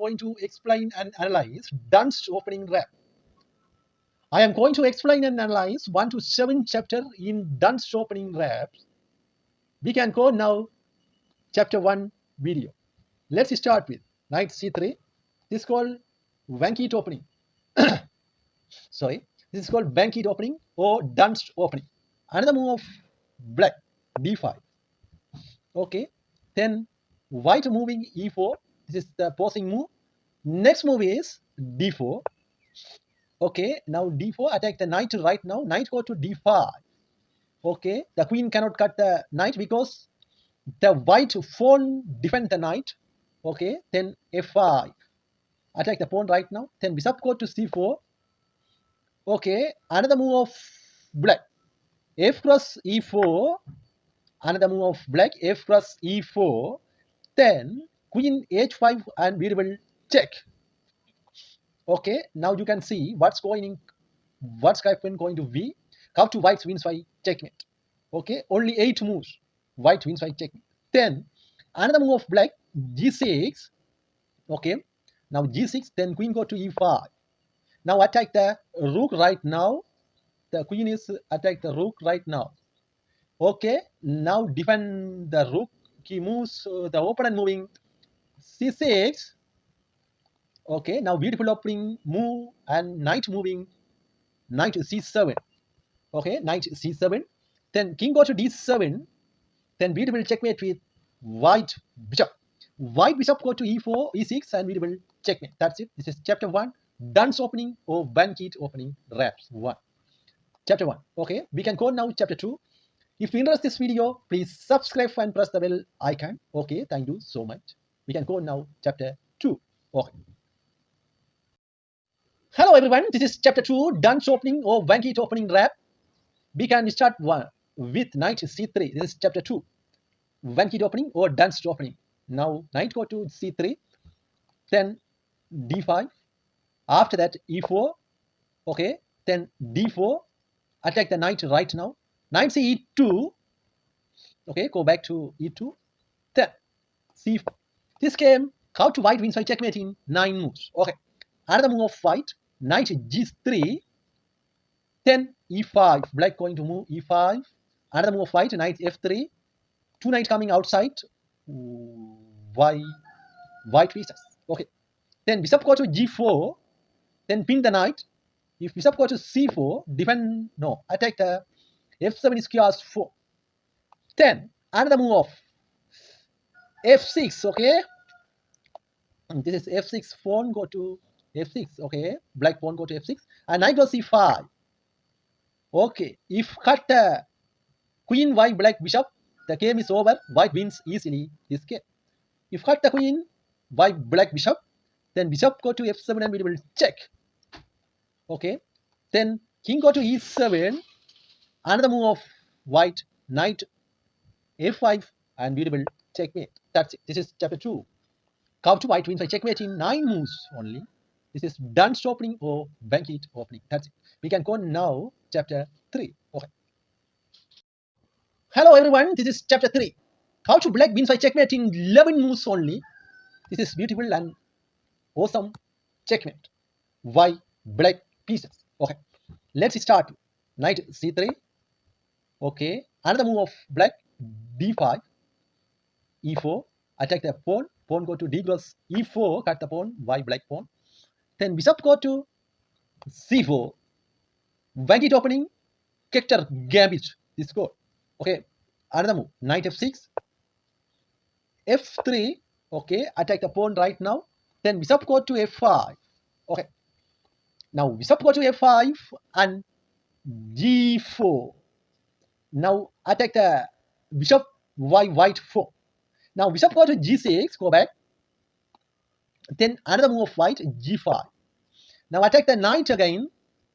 going to explain and analyze Dunst opening rap. I am going to explain and analyze 1 to 7 chapter in Dunst opening raps. We can go now chapter 1 video. Let's start with knight c3. This is called Vankeet opening. Sorry, this is called Vankeet opening or Dunst opening. Another move of black d5. Okay, then white moving e4. This is the posing move. Next move is d4. Okay, now d4, attack the knight right now. Knight go to d5. Okay, the queen cannot cut the knight because the white pawn defend the knight. Okay, then f5. Attack the pawn right now. Then bishop go to c4. Okay, another move of black. F cross e4. Another move of black. F cross e4. Then queen h5 and we will check. Okay, now you can see what's happening going to be. How to white wins by checkmate. Okay, only 8 moves. White wins by checkmate. Then another move of black, g6. Okay, now g6, then queen go to e5. Now attack the rook right now. The queen is attack the rook right now. Okay, now defend the rook. He moves the opponent moving c6. Okay, now beautiful opening move and knight moving knight c7. Okay, knight c7. Then king go to d7. Then beautiful checkmate with white bishop. White bishop go to e4, e6, and beautiful checkmate. That's it. This is chapter 1. Dunst opening or Vankeet opening raps 1. Chapter 1. Okay, we can go now chapter 2. If you interest this video, please subscribe and press the bell icon. Okay, thank you so much. We can go now chapter 2. Okay. Hello everyone, this is chapter 2, Dunst opening or Vankeet opening rap. We can start with knight c3. This is chapter 2, Vankeet opening or Dunst opening. Now knight go to c3, then d5. After that e4. Okay, then d4. Attack the knight right now. Knight e2. Okay, go back to e2. Then c4. This game, how to white wins by checkmate in 9 moves. Okay, another move of white. Knight g3, then e5. Black going to move e5. Another move of white. Knight f3. 2 knights coming outside. White pieces. Okay. Then bishop go to g4. Then pin the knight. If bishop go to c4, defend. No, attack the f7 is chaos 4. Then another move of f6. Okay. This is f6. Pawn go to f6. Okay, black pawn go to f6 and knight goes c5. Okay, if cut the queen white black bishop, the game is over. White wins easily this game. If cut the queen white black bishop, then bishop go to f7 and we will check. Okay, then king go to e7. Another move of white, knight f5 and we will checkmate. That's it. This is chapter 2. How to white wins by checkmate in 9 moves only. This is Dunst opening or Vankeet opening. That's it. We can go now chapter 3. Okay. Hello everyone, this is chapter 3. How to black wins by checkmate in 11 moves only. This is beautiful and awesome checkmate. Why black pieces? Okay. Let's start. Knight c3. Okay. Another move of black d5. e4. Attack the pawn. Pawn go to d cross e4. Cut the pawn. Why black pawn? Then bishop go to c4. Vankeet opening, character gambit. This go. Okay. Another move. Knight f6. f3. Okay. Attack the pawn right now. Then bishop go to f5. Okay. Now bishop go to f5 and g4. Now attack the bishop white 4. Now bishop go to g6. Go back. Then another move of white, g5. Now attack the knight again.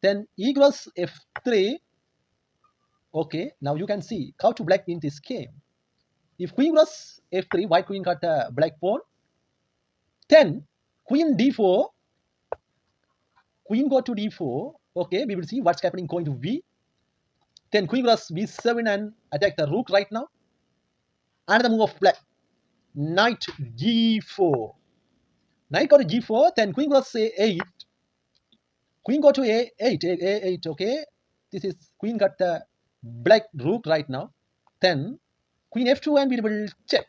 Then e cross f3. Okay, now you can see how to black win this game. If queen cross f3, white queen got the black pawn. Then queen d4. Queen go to d4. Okay, we will see what's happening going to b. Then queen cross b7 and attack the rook right now. Another move of black. Knight g4. Knight go to g4, then queen goes a8. Queen go to a8, okay. This is queen got the black rook right now. Then queen f2 and we will check.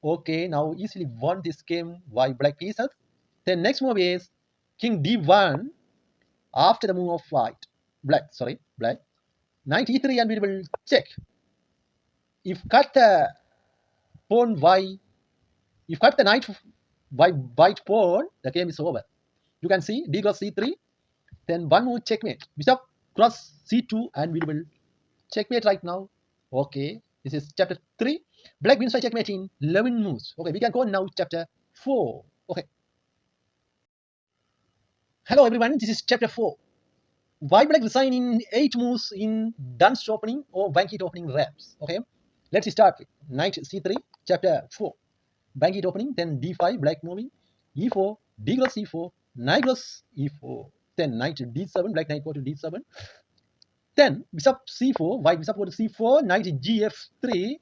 Okay, now easily won this game by black pieces. Then next move is king d1 after the move of white. Black. Knight e3 and we will check. If cut the pawn y, if cut the knight by white pawn, the game is over. You can see d cross c3, then one move checkmate. Bishop cross c2 and we will checkmate right now. Okay, this is chapter 3. Black wins by checkmate in 11 moves. Okay, we can go now chapter 4. Okay. Hello everyone, this is chapter 4. Why black resign in 8 moves in Dunst opening or Bankit opening wraps. Okay, let's start with knight c3, chapter 4. Bankit opening, then d5, black moving, e4, d cross c4, knight cross e4, then knight d7, black knight go to d7, then bishop c4, white bishop go to c4, knight gf3,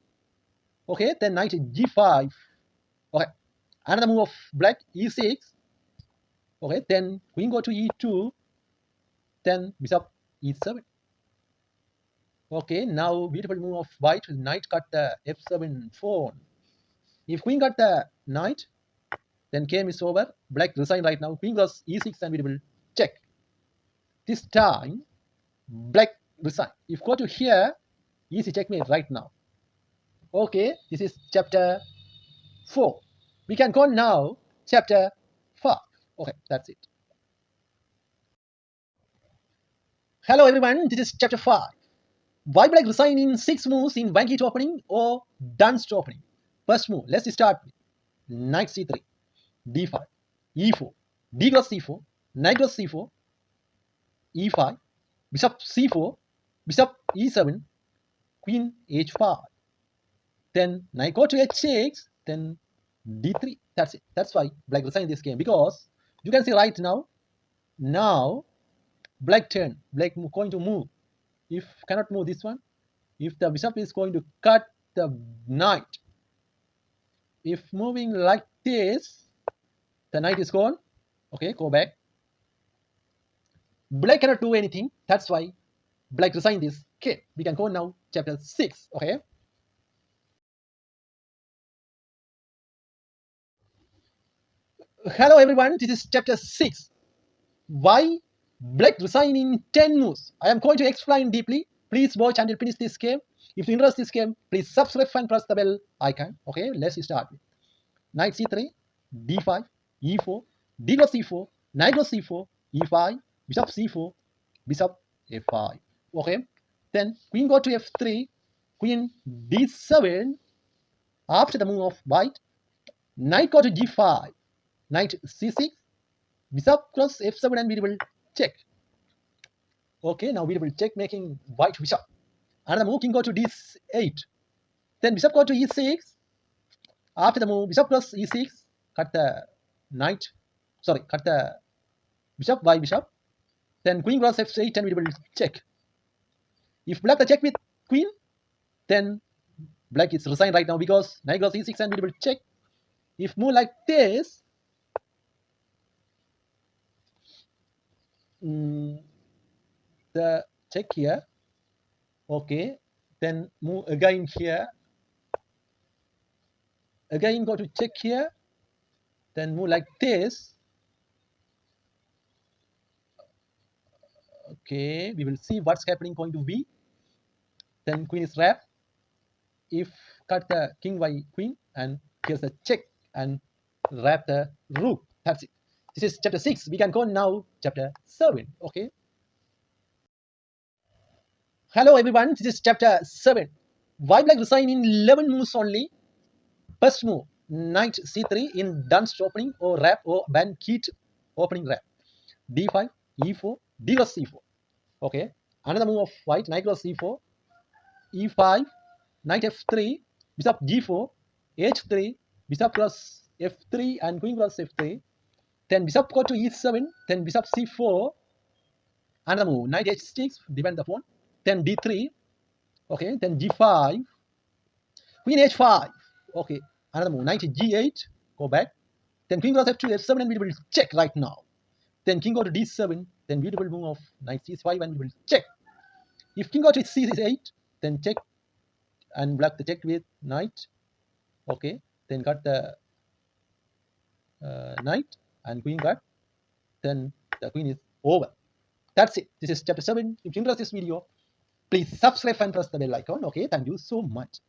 okay, then knight g5, okay, another move of black e6, okay, then queen go to e2, then bishop e7. Okay, now beautiful move of white, knight cut the f7 pawn. If queen got the knight, then game is over. Black resign right now. Queen goes e6 and we will check. This time, black resign. If go to here, easy checkmate right now. Okay, this is chapter 4. We can go now chapter 5. Okay, that's it. Hello everyone, this is chapter 5. Why black resign in 6 moves in Bankit opening or Dunst opening? First move, let's start with knight c3, d5, e4, d cross c4, knight cross c4, e5, bishop c4, bishop e7, queen h5, then knight go to h6, then d3. That's it. That's why black resigned this game, because you can see right now, black turn, black going to move. If cannot move this one, if the bishop is going to cut the knight, if moving like this, the knight is gone. Okay, go back. Black cannot do anything. That's why black resigned this game. We can go now chapter 6. Okay. Hello everyone, this is chapter 6. Why black resign in 10 moves? I am going to explain deeply. Please watch until finish this game. If you interest this game, please subscribe and press the bell icon. Okay, let's start with knight c3, d5, e4, d cross c4, knight cross c4, e5, bishop c4, bishop f5. Okay, then queen go to f3, queen d7. After the move of white, knight go to g5, knight c6, bishop cross f7 and we will check. Okay, now we will check making white bishop. Another move, king go to d8, then bishop go to e6. After the move, bishop cross e6, cut the bishop by bishop. Then queen cross f8 and we will check. If black the check with queen, then black is resigned right now, because knight cross e6 and we will check. If move like this, the check here. Okay, then move again here. Again go to check here, then move like this. Okay, we will see what's happening going to be. Then queen is wrapped. If cut the king by queen, and here's the check and wrap the rook. That's it. This is chapter 6. We can go now chapter 7. Okay. Hello everyone, this is chapter 7. Why black resign in 11 moves only? First move, knight c3 in Dunst opening or wrap or Bankit opening wrap. d5, e4, d cross c4. Okay. Another move of white, knight cross c4, e5, knight f3, bishop g4, h3, bishop cross f3 and queen cross f3. Then bishop go to e7, then bishop c4. Another move, knight h6, defend the pawn. Then d3. Okay. Then g5, queen h5. Okay. Another move, knight g8, go back. Then queen cross f2, f7, and we will check right now. Then king go to d7, then beautiful move of knight c5, and we will check. If king go to c8, then check and block the check with knight. Okay, then got the knight and queen got, then the queen is over. That's it. This is chapter 7. If you enjoyed this video, please subscribe and press the bell icon. Okay, thank you so much.